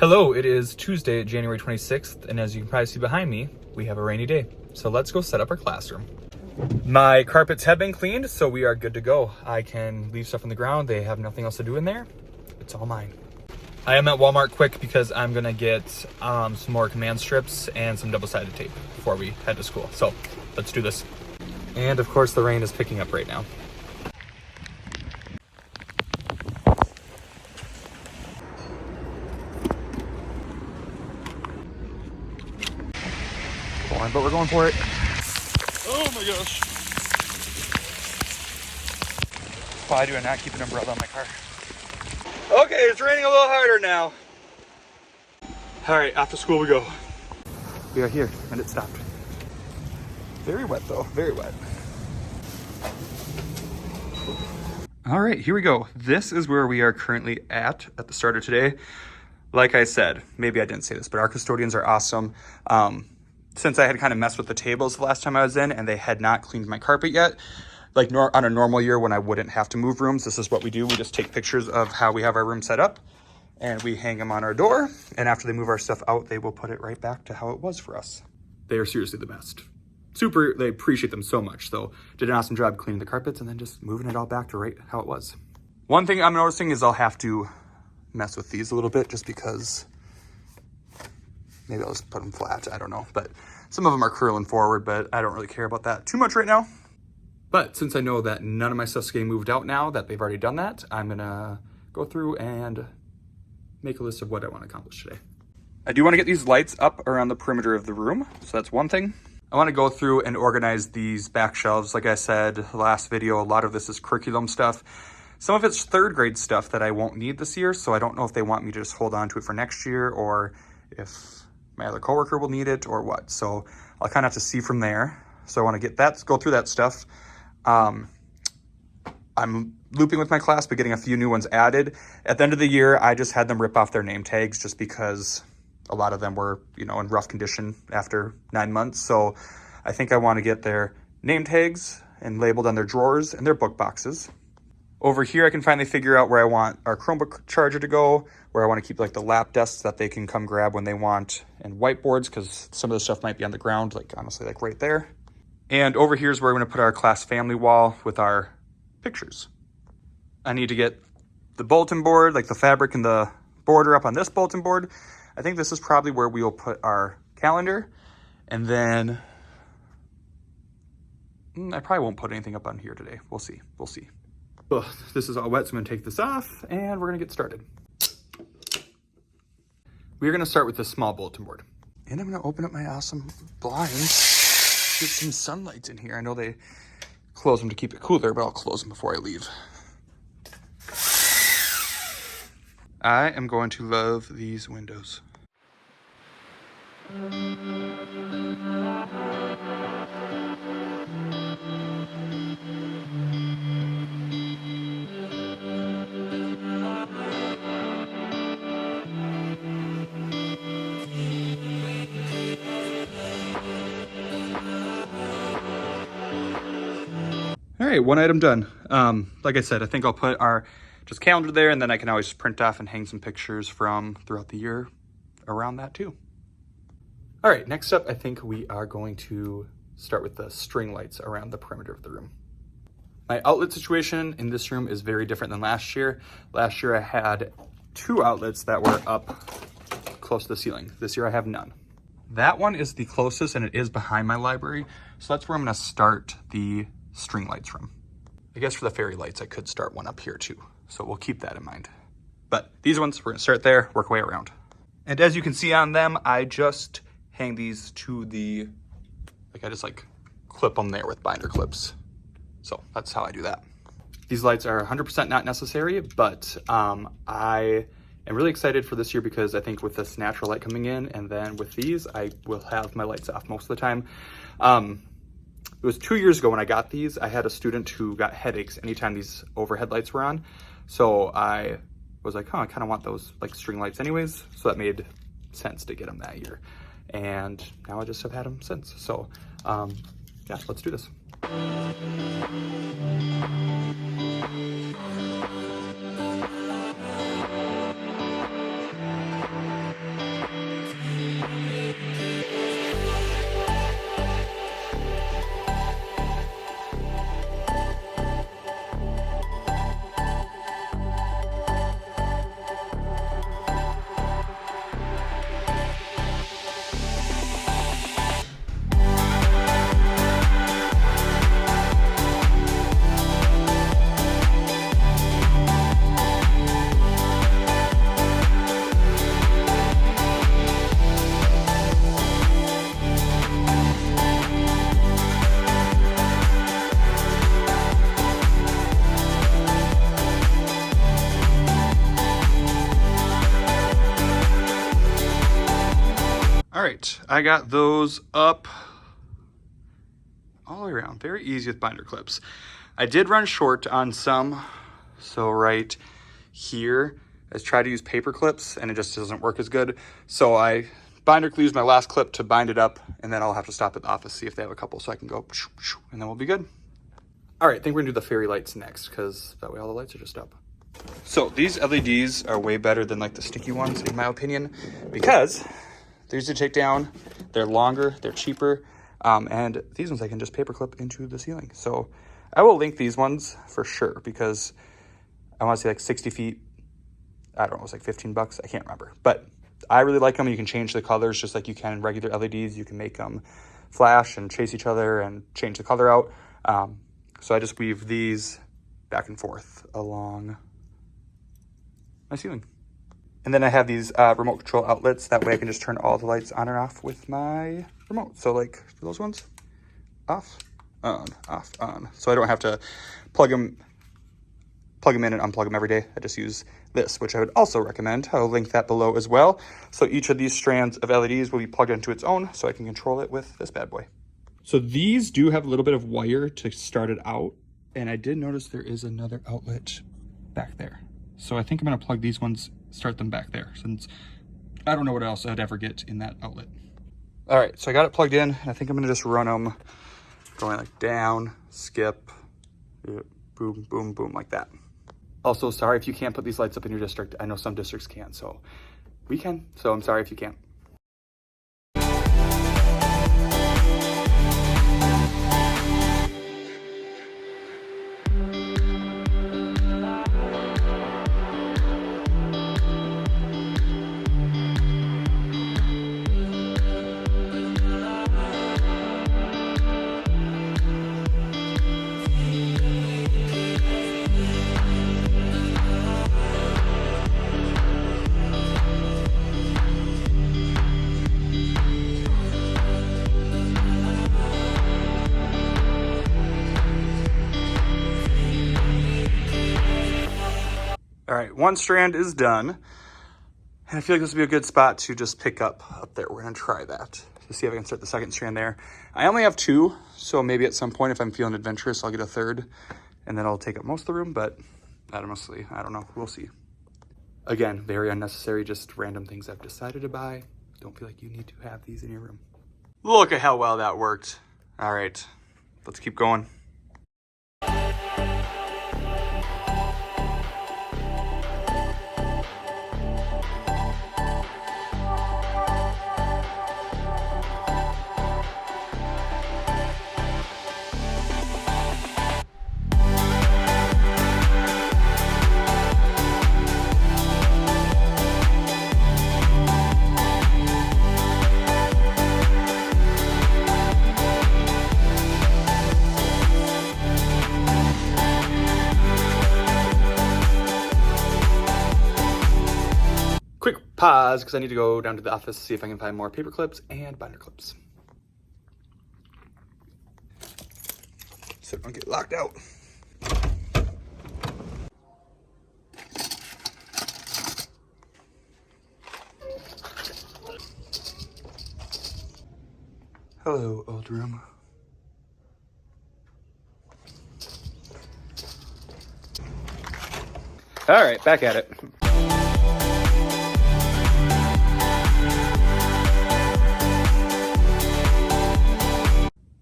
Hello, it is Tuesday, January 26th, and as you can probably see behind me, we have a rainy day. So let's go set up our classroom. My carpets have been cleaned, so we are good to go. I can leave stuff on the ground. They have nothing else to do in there. It's all mine. I am at Walmart quick because I'm gonna get some more command strips and some double-sided tape before we head to school. So let's do this. And of course the rain is picking up right now. But we're going for it. Oh my gosh. Why do I not keep an umbrella on my car? Okay, it's raining a little harder now. All right, after school we go. We are here and it stopped. Very wet though, very wet. All right, here we go. This is where we are currently at the start of today. Like I said, maybe I didn't say this, but our custodians are awesome. Since I had kind of messed with the tables the last time I was in and they had not cleaned my carpet yet, like on a normal year when I wouldn't have to move rooms, this is what we do. We just take pictures of how we have our room set up and we hang them on our door. And after they move our stuff out, they will put it right back to how it was for us. They are seriously the best. They appreciate them so much. So did an awesome job cleaning the carpets and then just moving it all back to right how it was. One thing I'm noticing is I'll have to mess with these a little bit just because maybe I'll just put them flat, I don't know. But some of them are curling forward, but I don't really care about that too much right now. But since I know that none of my stuff's getting moved out now, that they've already done that, I'm gonna go through and make a list of what I want to accomplish today. I do want to get these lights up around the perimeter of the room, so that's one thing. I want to go through and organize these back shelves. Like I said last video, a lot of this is curriculum stuff. Some of it's third grade stuff that I won't need this year, so I don't know if they want me to just hold on to it for next year or if my other coworker will need it or what. So I'll kind of have to see from there. So I want to go through that stuff. I'm looping with my class, but getting a few new ones added. At the end of the year, I just had them rip off their name tags just because a lot of them were, in rough condition after 9 months. So I think I want to get their name tags and labeled on their drawers and their book boxes. Over here, I can finally figure out where I want our Chromebook charger to go, where I want to keep like the lap desks that they can come grab when they want, and whiteboards, because some of the stuff might be on the ground, like honestly, like right there. And over here is where we're going to put our class family wall with our pictures. I need to get the bulletin board, like the fabric and the border up on this bulletin board. I think this is probably where we will put our calendar. And then I probably won't put anything up on here today. We'll see. We'll see. Ugh, this is all wet, so I'm gonna take this off and we're gonna get started. We're gonna start with this small bulletin board. And I'm gonna open up my awesome blinds, get some sunlight in here. I know they close them to keep it cooler, but I'll close them before I leave. I am going to love these windows. All right, one item done. Like I said, I think I'll put our just calendar there, and then I can always print off and hang some pictures from throughout the year around that too. All right, next up, I think we are going to start with the string lights around the perimeter of the room. My outlet situation in this room is very different than last year. Last year I had 2 outlets that were up close to the ceiling. This year I have none. That one is the closest and it is behind my library. So that's where I'm gonna start the string lights from. I guess for the fairy lights, I could start one up here too. So we'll keep that in mind. But these ones, we're gonna start there, work our way around. And as you can see on them, I just hang these to the, I just clip them there with binder clips. So that's how I do that. These lights are 100% not necessary, but I am really excited for this year because I think with this natural light coming in and then with these, I will have my lights off most of the time. It was 2 years ago when I got these. I had a student who got headaches anytime these overhead lights were on. So I was like, I kind of want those like string lights anyways. So that made sense to get them that year. And now I just have had them since. So yeah, let's do this. All right, I got those up all the way around. Very easy with binder clips. I did run short on some. So right here, I tried to use paper clips and it just doesn't work as good. So I binder used my last clip to bind it up, and then I'll have to stop at the office, see if they have a couple so I can go, and then we'll be good. All right, I think we're gonna do the fairy lights next because that way all the lights are just up. So these LEDs are way better than like the sticky ones in my opinion, because they're easy to take down, they're longer, they're cheaper, and these ones I can just paper clip into the ceiling. So I will link these ones for sure because I want to say like 60 feet. I don't know, it was like 15 bucks. I can't remember, but I really like them. You can change the colors just like you can in regular LEDs. You can make them flash and chase each other and change the color out. So I just weave these back and forth along my ceiling. And then I have these remote control outlets. That way I can just turn all the lights on and off with my remote. So like those ones, off, on, off, on. So I don't have to plug them in and unplug them every day. I just use this, which I would also recommend. I'll link that below as well. So each of these strands of LEDs will be plugged into its own, so I can control it with this bad boy. So these do have a little bit of wire to start it out. And I did notice there is another outlet back there. So I think I'm gonna plug these ones, start them back there, since I don't know what else I'd ever get in that outlet. All right, so I got it plugged in, and I think I'm gonna just run them going like down, skip, boom, boom, boom, like that. Also, sorry if you can't put these lights up in your district. I know some districts can't, so we can. So I'm sorry if you can't. All right, one strand is done. And I feel like this would be a good spot to just pick up there. We're gonna try that to see if I can start the second strand there. I only have two, so maybe at some point if I'm feeling adventurous, I'll get a third and then I'll take up most of the room, but honestly, I don't know, we'll see. Again, very unnecessary, just random things I've decided to buy. Don't feel like you need to have these in your room. Look at how well that worked. All right, let's keep going. Quick pause because I need to go down to the office, see if I can find more paper clips and binder clips. So don't get locked out. Hello, old room. All right, back at it.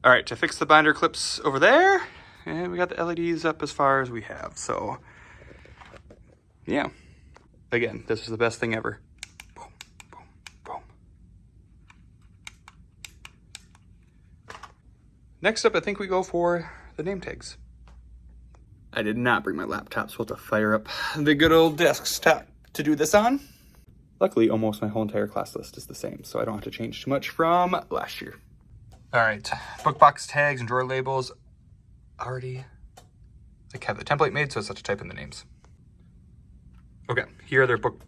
All right, to fix the binder clips over there, and we got the LEDs up as far as we have. So yeah, again, this is the best thing ever. Boom, boom, boom. Next up, I think we go for the name tags. I did not bring my laptop, so we'll have to fire up the good old desktop to do this on. Luckily, almost my whole entire class list is the same, so I don't have to change too much from last year. All right, book box tags and drawer labels already like have the template made, so it's have to type in the names. Okay, here are their book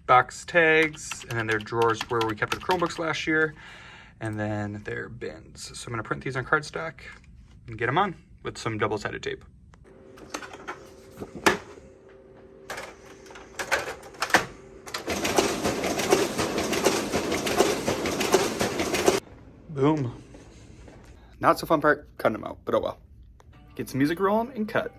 box tags, and then their drawers where we kept our Chromebooks last year, and then their bins. So I'm gonna print these on cardstock and get them on with some double-sided tape. Not so fun part, cutting them out, but oh well. Get some music rolling and cut.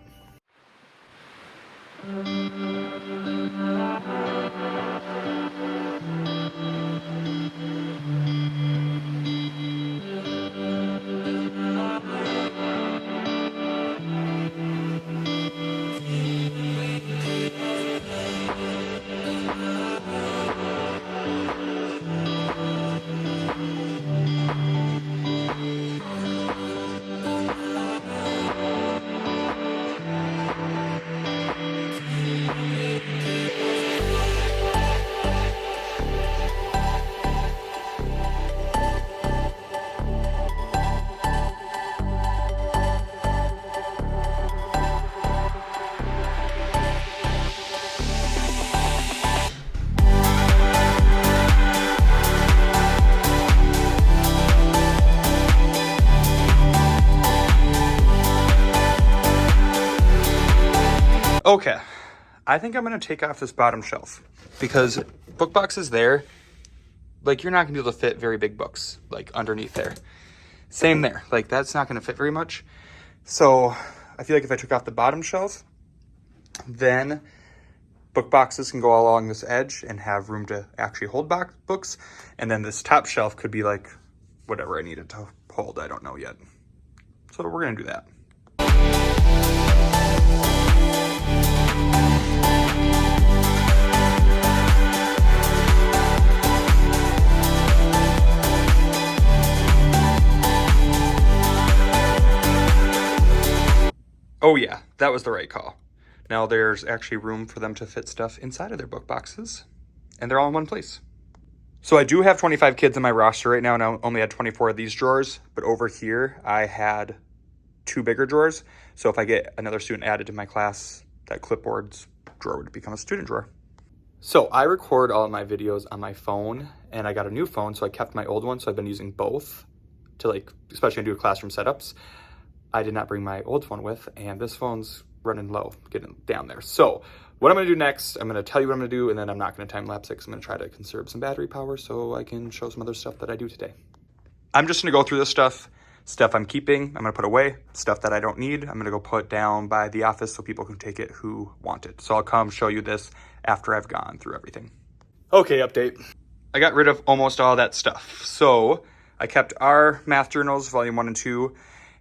Okay, I think I'm gonna take off this bottom shelf because book boxes there, like you're not gonna be able to fit very big books like underneath there. Same there, like that's not gonna fit very much. So I feel like if I took off the bottom shelf, then book boxes can go all along this edge and have room to actually hold books. And then this top shelf could be like whatever I needed to hold, I don't know yet. So we're gonna do that. Oh yeah, that was the right call. Now there's actually room for them to fit stuff inside of their book boxes, and they're all in one place. So I do have 25 kids in my roster right now, and I only had 24 of these drawers, but over here I had 2 bigger drawers. So if I get another student added to my class, that clipboard's drawer would become a student drawer. So I record all of my videos on my phone, and I got a new phone, so I kept my old one, so I've been using both to especially do classroom setups. I did not bring my old phone with, and this phone's running low, getting down there. So what I'm gonna do next, I'm gonna tell you what I'm gonna do, and then I'm not gonna time lapse it because I'm gonna try to conserve some battery power so I can show some other stuff that I do today. I'm just gonna go through this stuff I'm keeping, I'm gonna put away. Stuff that I don't need, I'm gonna go put down by the office so people can take it who want it. So I'll come show you this after I've gone through everything. Okay, update. I got rid of almost all that stuff. So I kept our math journals, volume 1 and 2,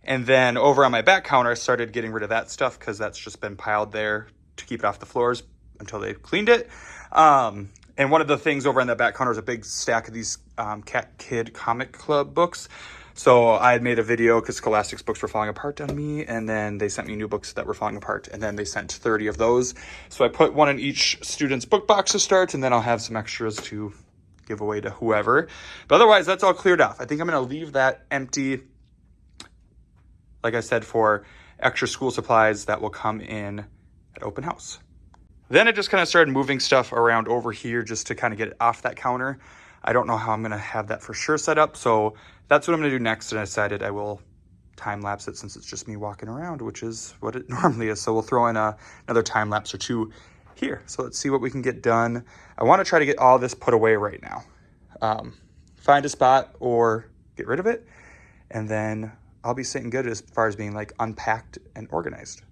and then over on my back counter, I started getting rid of that stuff because that's just been piled there to keep it off the floors until they cleaned it. And one of the things over on that back counter is a big stack of these Cat Kid Comic Club books. So I had made a video because Scholastic's books were falling apart on me, and then they sent me new books that were falling apart, and then they sent 30 of those. So I put one in each student's book box to start, and then I'll have some extras to give away to whoever. But otherwise, that's all cleared off. I think I'm going to leave that empty, like I said, for extra school supplies that will come in at open house. Then I just kind of started moving stuff around over here just to kind of get it off that counter. I don't know how I'm going to have that for sure set up, so that's what I'm going to do next, and I decided I will time lapse it since it's just me walking around, which is what it normally is. So we'll throw in another time lapse or two here. So let's see what we can get done. I want to try to get all this put away right now. Find a spot or get rid of it, and then I'll be sitting good as far as being like unpacked and organized.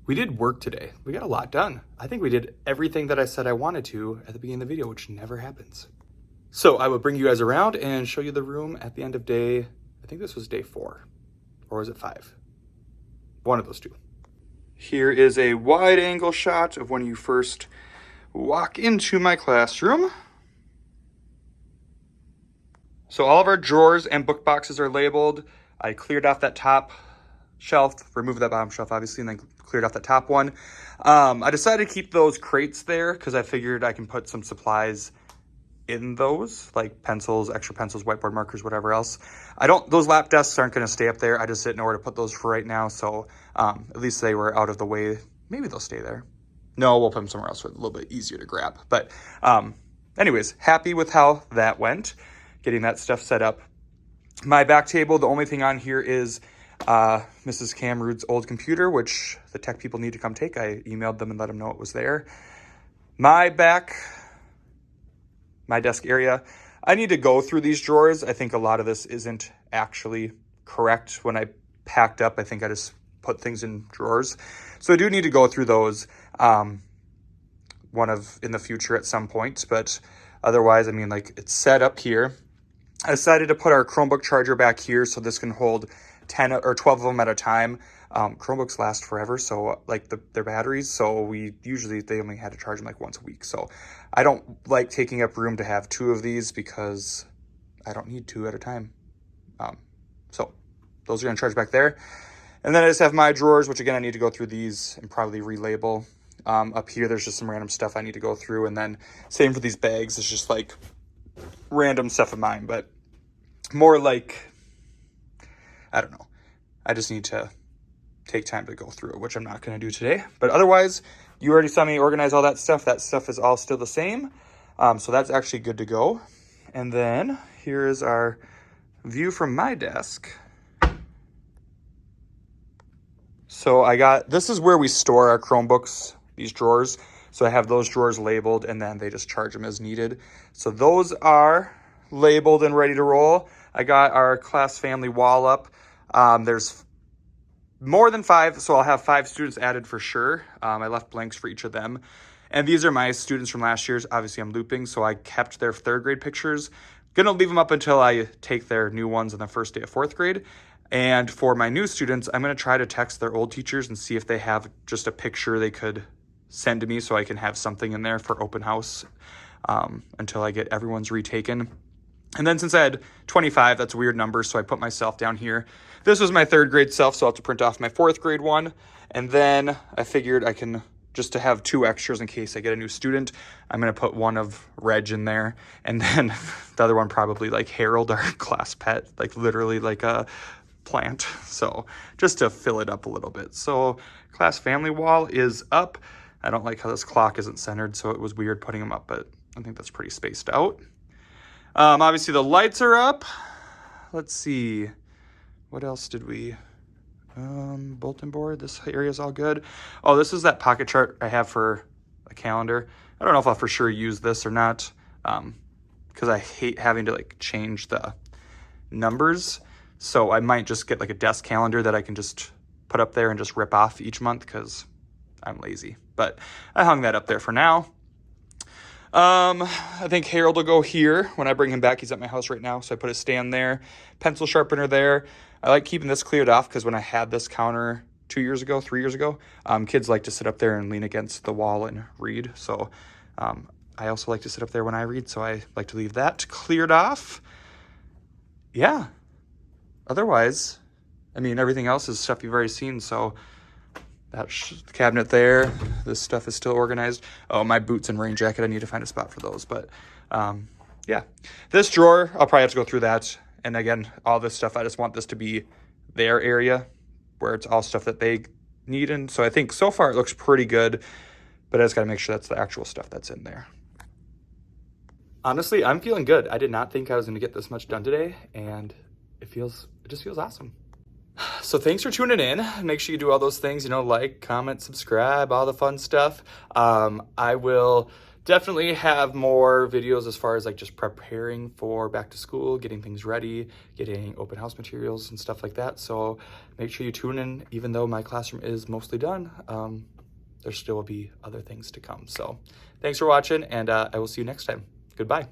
We did work today. We got a lot done. I think we did everything that I said I wanted to at the beginning of the video, which never happens. So I will bring you guys around and show you the room at the end of day, I think this was day 4 or is it 5? One of those two. Here is a wide angle shot of when you first walk into my classroom. So all of our drawers and book boxes are labeled. I cleared off that top shelf, removed that bottom shelf obviously, and then cleared off the top one. I decided to keep those crates there because I figured I can put some supplies in those, like pencils, extra pencils, whiteboard markers, whatever else. Those lap desks aren't going to stay up there. I just didn't know where to put those for right now. So at least they were out of the way. Maybe they'll stay there. No, we'll put them somewhere else so it's a little bit easier to grab. But anyways, happy with how that went, getting that stuff set up. My back table, the only thing on here is Mrs. Camrood's old computer, which the tech people need to come take. I emailed them and let them know it was there. My desk area, I need to go through these drawers. I think a lot of this isn't actually correct. When I packed up, I think I just put things in drawers. So I do need to go through those in the future at some point. But otherwise, I mean, like, it's set up here. I decided to put our Chromebook charger back here so this can hold 10 or 12 of them at a time. Chromebooks last forever, so like their batteries, so they only had to charge them like once a week. So I don't like taking up room to have 2 of these because I don't need 2 at a time. So those are gonna charge back there. And then I just have my drawers, which again, I need to go through these and probably relabel. Up here, there's just some random stuff I need to go through. And then same for these bags. It's just like random stuff of mine, but more like, I don't know. I just need to take time to go through it, which I'm not going to do today. But otherwise, you already saw me organize all that stuff. That stuff is all still the same. So that's actually good to go. And then here is our view from my desk. So this is where we store our Chromebooks, these drawers. So I have those drawers labeled and then they just charge them as needed. So those are labeled and ready to roll. I got our class family wall up. There's more than 5, so I'll have 5 students added for sure. I left blanks for each of them. And these are my students from last year's. Obviously, I'm looping, so I kept their 3rd grade pictures. Gonna leave them up until I take their new ones on the first day of 4th grade. And for my new students, I'm gonna try to text their old teachers and see if they have just a picture they could send to me so I can have something in there for open house until I get everyone's retaken. And then since I had 25, that's a weird number, so I put myself down here. This was my 3rd grade self, so I'll have to print off my 4th grade one. And then I figured I can, just to have 2 extras in case I get a new student, I'm going to put one of Reg in there. And then the other one probably like Harold, our class pet, like literally like a plant. So just to fill it up a little bit. So class family wall is up. I don't like how this clock isn't centered, so it was weird putting them up, but I think that's pretty spaced out. Obviously the lights are up. Let's see. What else did we, bulletin board, this area is all good. Oh, this is that pocket chart I have for a calendar. I don't know if I'll for sure use this or not, because I hate having to like change the numbers. So I might just get like a desk calendar that I can just put up there and just rip off each month because I'm lazy. But I hung that up there for now. I think Harold will go here when I bring him back. He's at my house right now, so I put a stand there, pencil sharpener there. I like keeping this cleared off because when I had this counter 3 years ago, kids like to sit up there and lean against the wall and read. So I also like to sit up there when I read, so I like to leave that cleared off. Yeah. Otherwise, I mean, everything else is stuff you've already seen, so that cabinet there, this stuff is still organized. Oh, my boots and rain jacket, I need to find a spot for those. But yeah, this drawer, I'll probably have to go through that. And again, all this stuff, I just want this to be their area where it's all stuff that they need. And so I think so far it looks pretty good, but I just got to make sure that's the actual stuff that's in there. Honestly, I'm feeling good. I did not think I was going to get this much done today, and it just feels awesome. So thanks for tuning in. Make sure you do all those things, like, comment, subscribe, all the fun stuff. I will definitely have more videos as far as like just preparing for back to school, getting things ready, getting open house materials and stuff like that. So make sure you tune in. Even though my classroom is mostly done, there still will be other things to come. So thanks for watching, and I will see you next time. Goodbye.